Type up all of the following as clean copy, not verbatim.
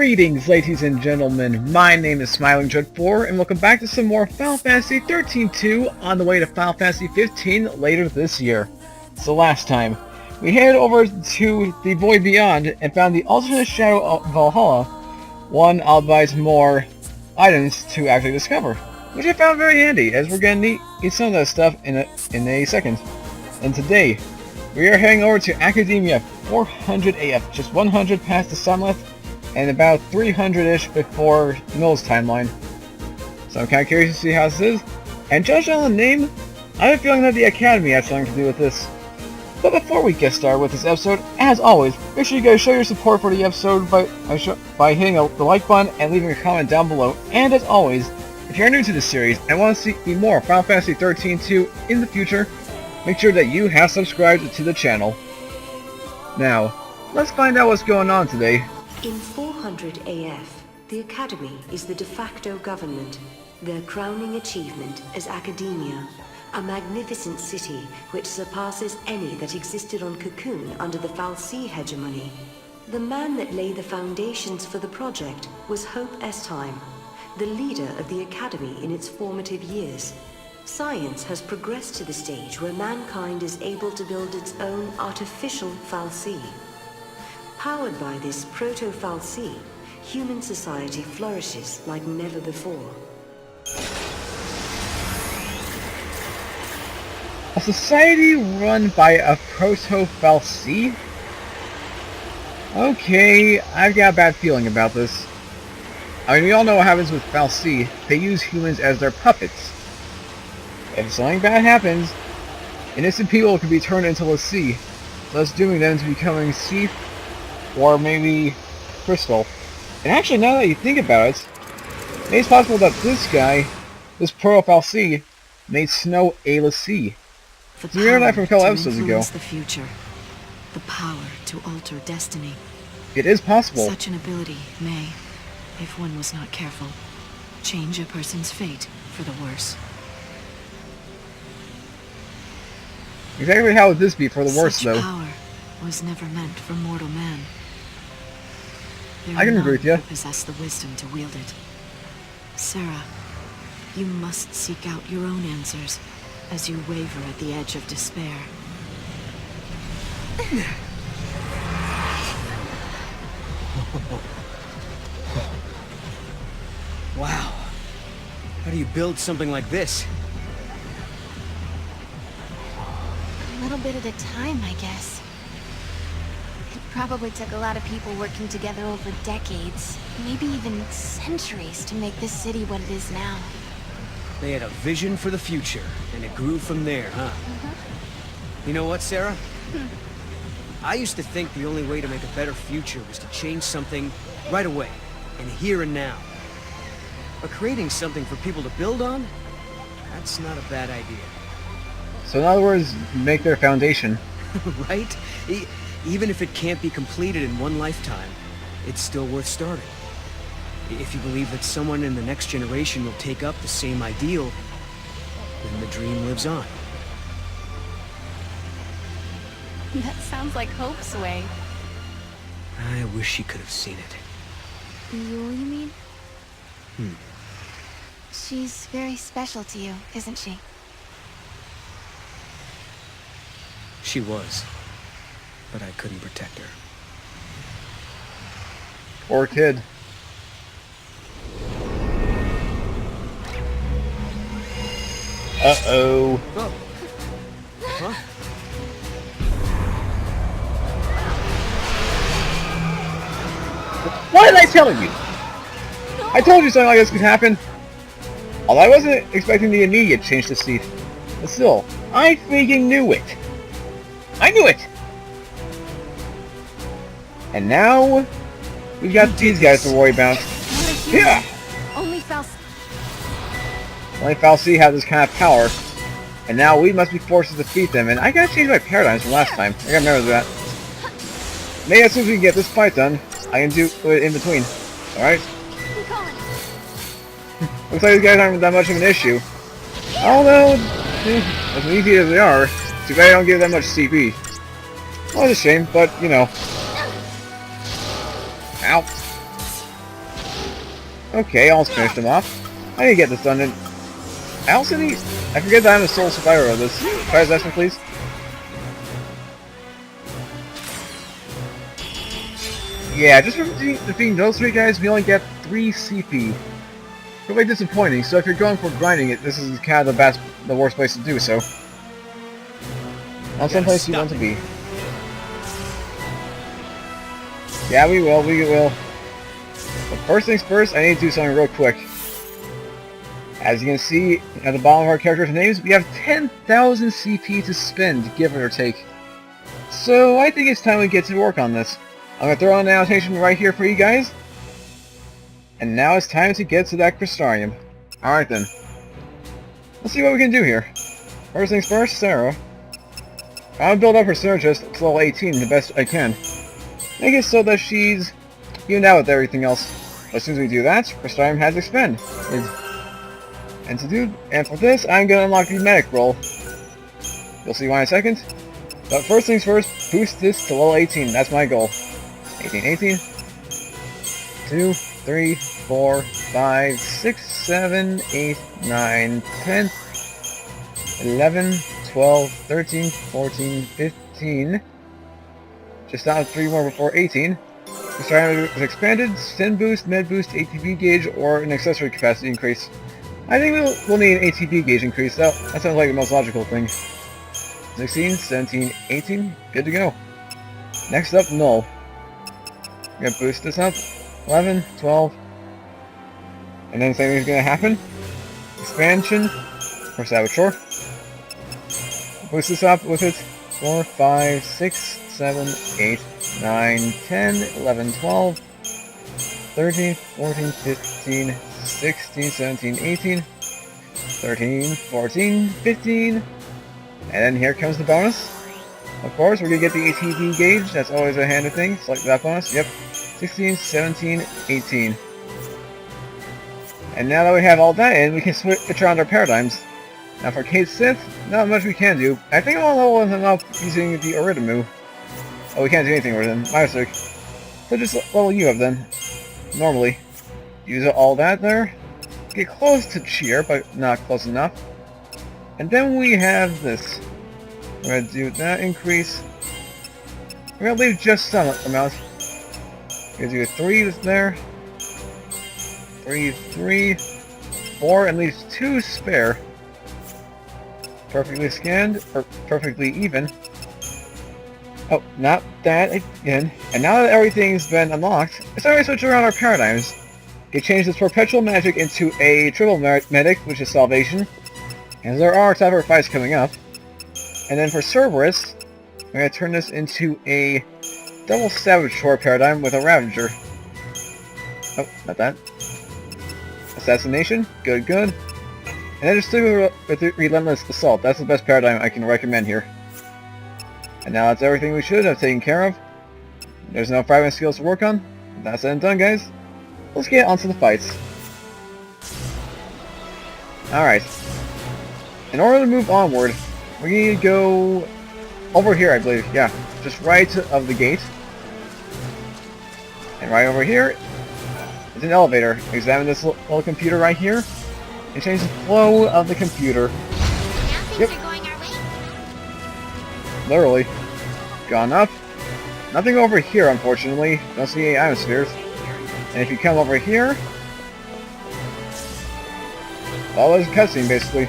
Greetings, ladies and gentlemen. My name is SmilingJud4, and welcome back to some more Final Fantasy XIII-2 on the way to Final Fantasy XV later this year. So last time, we headed over to the Void Beyond and found the alternate shadow of Valhalla, one albeit more items to actually discover, which I found very handy, as we're gonna need some of that stuff in a second. And today, we are heading over to Academia 400 AF, just 100 past the Sunleth, and about 300-ish before Noel's timeline. So I'm kind of curious to see how this is. And judging on the name, I have a feeling that the Academy has something to do with this. But before we get started with this episode, as always, make sure you guys show your support for the episode by hitting the like button and leaving a comment down below. And as always, if you're new to this series and want to see more Final Fantasy XIII-2 in the future, make sure that you have subscribed to the channel. Now, let's find out what's going on today. In 400 AF, the Academy is the de facto government. Their crowning achievement is Academia, a magnificent city which surpasses any that existed on Cocoon under the fal'Cie hegemony. The man that laid the foundations for the project was Hope Estime, the leader of the Academy in its formative years. Science has progressed to the stage where mankind is able to build its own artificial fal'Cie. Powered by this proto-fal'Cie, human society flourishes like never before. A society run by a proto-fal'Cie? Okay, I've got a bad feeling about this. I mean, we all know what happens with fal'Cie. They use humans as their puppets. If something bad happens, innocent people can be turned into l'Cie, thus dooming them to becoming Cieth or maybe Crystal. And actually, now that you think about it, it's possible that this guy, this proto-fal'Cie, made Snow a l'Cie. So we learned that from a couple episodes ago. The future, the power to alter destiny. It is possible. Such an ability may, if one was not careful, change a person's fate for the worse. Exactly how would this be for the worse, though? Such power was never meant for mortal man. I can agree with you. Who possess the wisdom to wield it. Serah, you must seek out your own answers as you waver at the edge of despair. Wow. How do you build something like this? A little bit at a time, I guess. It probably took a lot of people working together over decades, maybe even centuries, to make this city what it is now. They had a vision for the future, and it grew from there, huh? You know what, Serah? I used to think the only way to make a better future was to change something right away, in the here and now. But creating something for people to build on? That's not a bad idea. So in other words, make their foundation. Right? Even if it can't be completed in one lifetime, it's still worth starting. If you believe that someone in the next generation will take up the same ideal, then the dream lives on. That sounds like Hope's way. I wish she could have seen it. You mean? She's very special to you, isn't she? She was, but I couldn't protect her. Poor kid. Uh-oh. Oh. Huh? What did I tell you? I told you something like this could happen. Although I wasn't expecting the immediate change to Cieth. But still, I freaking knew it. I knew it! And now, we've got these guys to worry about. Yeah! Only fal'Cie. Only fal'Cie have this kind of power. And now we must be forced to defeat them, and I gotta change my paradigms from last time. I gotta remember that. Maybe as soon as we can get this fight done, I can do it in between. Alright? Looks like these guys aren't that much of an issue. Although, as easy as they are, too bad I don't give that much CP. Well, it's a shame, but, you know. Ow. Okay, almost finished him off. I need to get this done. And I also need... I forget that I'm a sole survivor of this. Try this estimate, please. Yeah, just for defeating those three guys, we only get 3 CP. Really disappointing, so if you're going for grinding it, this is kind of the worst place to do so. Not someplace you want to be. Yeah, we will. But first things first, I need to do something real quick. As you can see at the bottom of our characters' names, we have 10,000 CP to spend, give or take. So I think it's time we get to work on this. I'm going to throw on an annotation right here for you guys. And now it's time to get to that Crystarium. Alright then. Let's see what we can do here. First things first, Serah. I'll build up her Serah just to level 18 the best I can. Make it so that she's evened out with everything else. As soon as we do that, Crystarium has expanded. And for this, I'm going to unlock the medic role. You'll see why in a second. But first things first, boost this to level 18. That's my goal. 18. 2, 3, 4, 5, 6, 7, 8, 9, 10, 11, 12, 13, 14, 15. Just out of 3 more before 18. Crystarium is expanded, Sin boost, Med boost, ATB gauge, or an accessory capacity increase. I think we'll need an ATB gauge increase. That sounds like the most logical thing. 16, 17, 18, good to go. Next up, Null. We're gonna boost this up. 11, 12. And then same thing's gonna happen. Expansion for Saboteur. Boost this up with it. 4, 5, 6, 7, 8, 9, 10, 11, 12, 13, 14, 15, 16, 17, 18, 13, 14, 15. And then here comes the bonus. Of course, we're gonna get the ATB gauge. That's always a handy thing. Select that bonus. Yep. 16, 17, 18. And now that we have all that in, we can switch around our paradigms. Now for Cieth, not much we can do. I think I'll level him up using the Oridamu. Oh, we can't do anything with him. My mistake. So just level you up then. Normally. Use all that there. Get close to Cheer, but not close enough. And then we have this. We're gonna do that increase. We're gonna leave just some amount. We're gonna do a 3 there. 3, 3, 4, and leaves 2 spare. Perfectly scanned, or perfectly even. Oh, not that again. And now that everything's been unlocked, it's time to switch around our paradigms. You change this perpetual magic into a triple medic, which is salvation. And there are tougher fights coming up. And then for Cerberus, we're going to turn this into a double Saboteur paradigm with a Ravager. Oh, not that. Assassination, good. And then just stick with the Relentless Assault. That's the best paradigm I can recommend here. And now that's everything we should have taken care of. There's no fragment skills to work on. That's it and done, guys. Let's get on to the fights. Alright. In order to move onward, we need to go over here, I believe. Yeah, just right of the gate. And right over here is an elevator. Examine this little computer right here and change the flow of the computer. Now things are going our way. Literally. Gone up. Nothing over here, unfortunately. Don't see any atmospheres. And if you come over here, well, there's a cutscene, basically.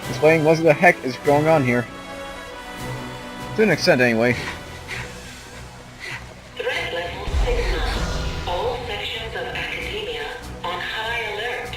Explaining what the heck is going on here. To an extent, anyway. Threat level 6-9. All sections of academia on high alert.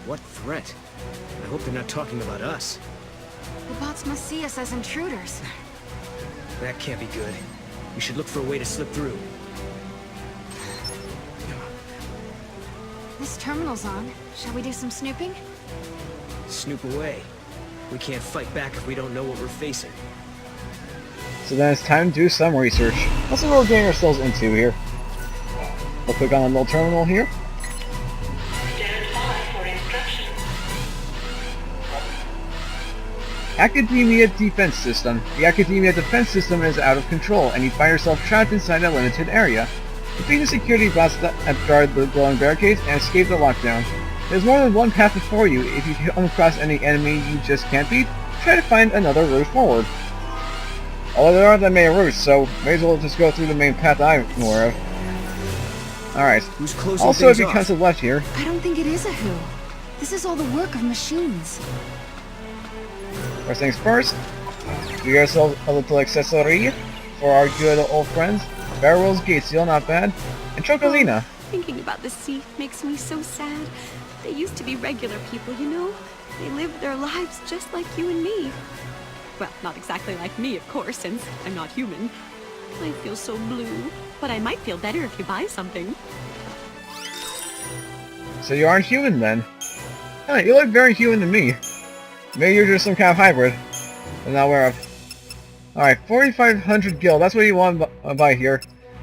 What threat? I hope they're not talking about us. The bots must see us as intruders. That can't be good. We should look for a way to slip through. This terminal's on. Shall we do some snooping? Snoop away. We can't fight back if we don't know what we're facing. So then it's time to do some research. Let's see what we're getting ourselves into here. We'll click on the little terminal here. Stand by for instructions. Academia Defense System. The Academia Defense System is out of control, and you find yourself trapped inside a limited area. Defeat the security bots that guard the glowing barricades and escape the lockdown. There's more than one path before you. If you come across any enemy you just can't beat, try to find another route forward. Although there aren't that many routes, so may as well just go through the main path I'm aware of. Alright. Also, if you come to the left here... I don't think it is a who. This is all the work of machines. First things first, we ourselves a little accessory for our good old friends. Barrel's Gate Seal, not bad. And Chocolina. Thinking about the Cieth makes me so sad. They used to be regular people, you know? They lived their lives just like you and me. Well, not exactly like me, of course, since I'm not human. I feel so blue, but I might feel better if you buy something. So you aren't human then? Huh, you look very human to me. Maybe you're just some kind of hybrid I'm not aware of. Alright, 4,500 gil, that's what you want to buy here.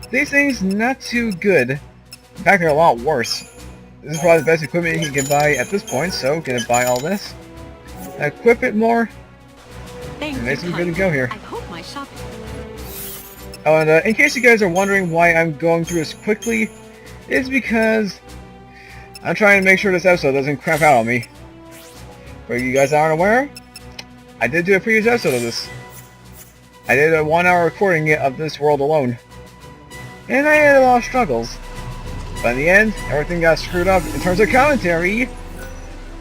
These things, not too good. In fact, they're a lot worse. This is probably the best equipment you can buy at this point, so gonna buy all this. Equip it more. Thank And you, make some good to go here. I hope my shop... Oh, and in case you guys are wondering why I'm going through this quickly, it's because I'm trying to make sure this episode doesn't crap out on me. For you guys aren't aware, I did do a previous episode of this. I did a 1-hour recording of this world alone. And I had a lot of struggles. But in the end, everything got screwed up in terms of commentary.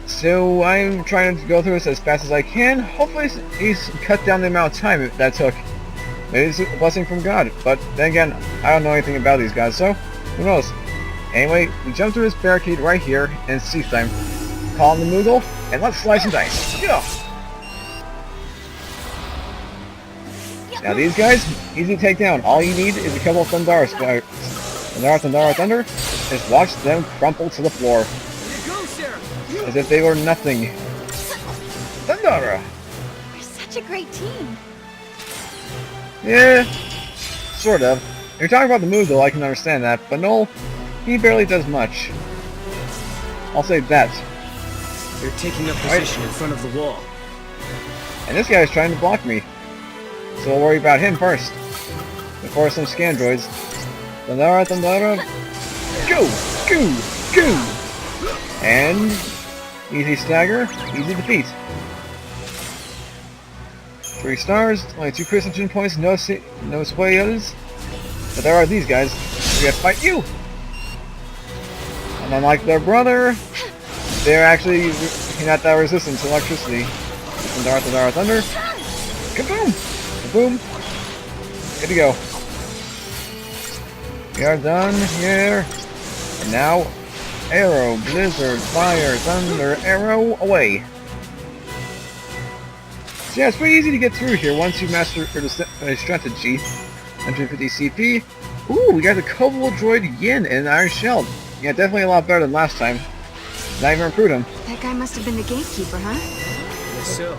So I'm trying to go through this as fast as I can. Hopefully he's cut down the amount of time that took. Maybe it's a blessing from God. But then again, I don't know anything about these guys, so who knows. Anyway, we jump through this barricade right here, and it's Cieth time. Call on the Moogle, and let's slice and dice. Go! Now these guys, easy to take down. All you need is a couple of Thundara spikes. Thundara, Thunder. Just watch them crumple to the floor. Go, Serah! As if they were nothing. Thundara! We're such a great team. Yeah, sort of. If you're talking about the Moogle, I can understand that, but Noel, he barely does much. I'll say that. They're taking up position in front of the wall. And this guy's trying to block me. So we'll worry about him first. Before some scan droids. Thundara, go! Go! Go! And easy stagger, easy defeat. 3 stars, only 2 Christian points, no spoilers. But there are these guys. We gotta fight you! And unlike their brother, they're actually not that resistant to electricity. Thundara, Thunder. Kaboom! Kaboom! Good to go. We are done here. And now, arrow, blizzard, fire, thunder, arrow, away. So yeah, it's pretty easy to get through here once you master the strategy. 150 CP. Ooh, we got the Kobold droid Yin and an Iron Shell. Yeah, definitely a lot better than last time. Not even improved him. That guy must have been the gatekeeper, huh? Yes, so.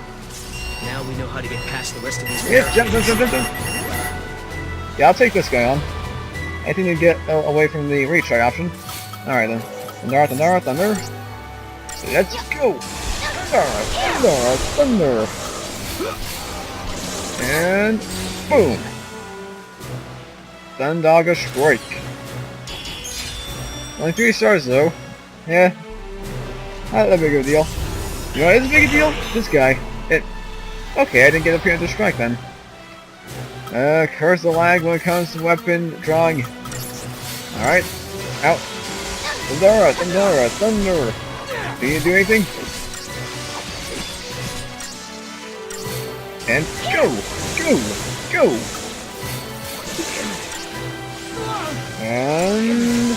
Now we know how to get past the rest of these. Yeah, jump. Yeah, I'll take this guy on. Anything to get away from the retry option. Alright then. Thundara, Thunder. So let's go! Thunder! And boom! Thundaga Strike. Only 3 stars though. Yeah. Not that big of a deal. You know what is a big a deal? This guy. Okay, I didn't get a preemptive strike then. Curse the lag when it comes to weapon drawing. Alright. Out. Thundara, Thunder. Do you do anything? And go! And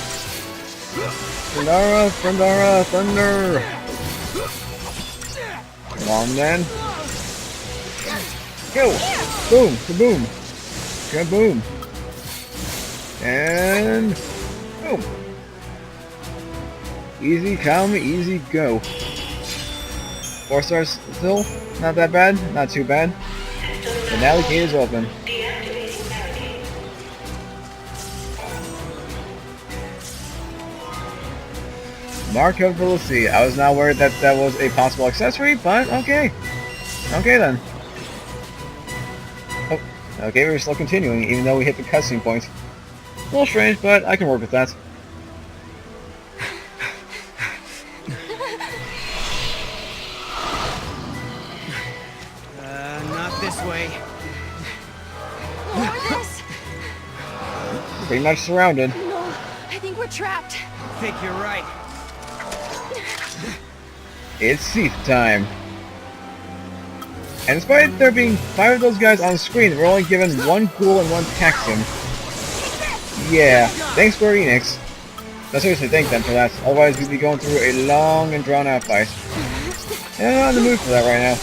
Thundara, Thunder. Come on then. Go! Boom! Kaboom! Kaboom! And boom! Easy come, easy go. 4 stars still? Not that bad? Not too bad. But now the gate is open. Deactivating barricade. Mark of Felicity. I was not worried that that was a possible accessory, but okay. Okay then. Oh, okay, we're still continuing, even though we hit the cutscene point. little strange, but I can work with that. Not this way. Lower this! We're pretty much surrounded. No, I think we're trapped. I think you're right. It's Cieth time. And despite there being 5 of those guys on screen, we're only given 1 ghoul and 1 Taxim. Yeah, thanks Square Enix. No, seriously, thank them for that. Otherwise, we'd be going through a long and drawn-out fight. And I'm not in the mood for that right now.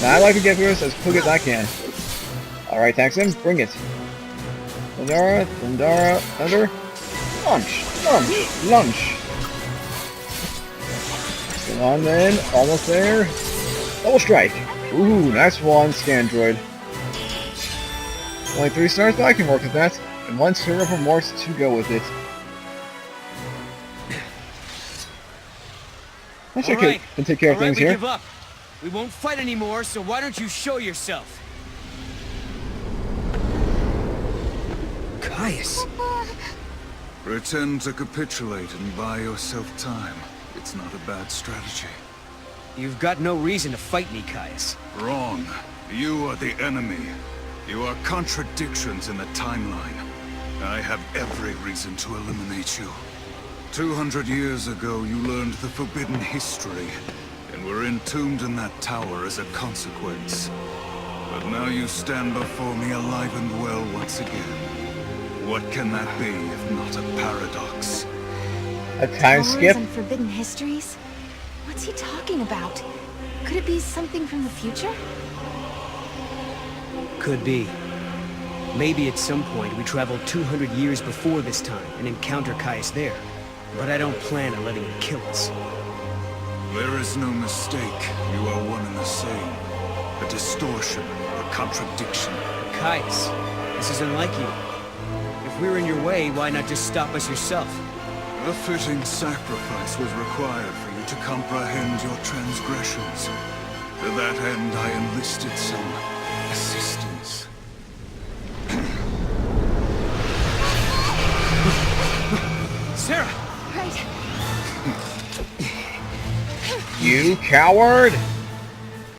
Now, I like to get through this as quick as I can. Alright, Taxim, bring it. Thundara, Thunder. Lunch, lunch. Come on then, almost there. Double strike. Ooh, nice one, Scandroid. Only 3 stars, but I can work with that. And 1 Sphere of Remorse to go with it. I should can take care of things here. Give up. We won't fight anymore, so why don't you show yourself? Caius. Pretend to capitulate and buy yourself time. It's not a bad strategy. You've got no reason to fight me, Caius. Wrong. You are the enemy. You are contradictions in the timeline. I have every reason to eliminate you. 200 years ago, you learned the forbidden history, and were entombed in that tower as a consequence. But now you stand before me alive and well once again. What can that be if not a paradox? A time skip? And forbidden histories? What's he talking about? Could it be something from the future? Could be. Maybe at some point we travel 200 years before this time and encounter Caius there. But I don't plan on letting him kill us. There is no mistake. You are one and the same. A distortion, a contradiction. Caius, this is unlike you. If we're in your way, why not just stop us yourself? A fitting sacrifice was required for you to comprehend your transgressions. To that end, I enlisted some assistance. Serah! Right. You coward!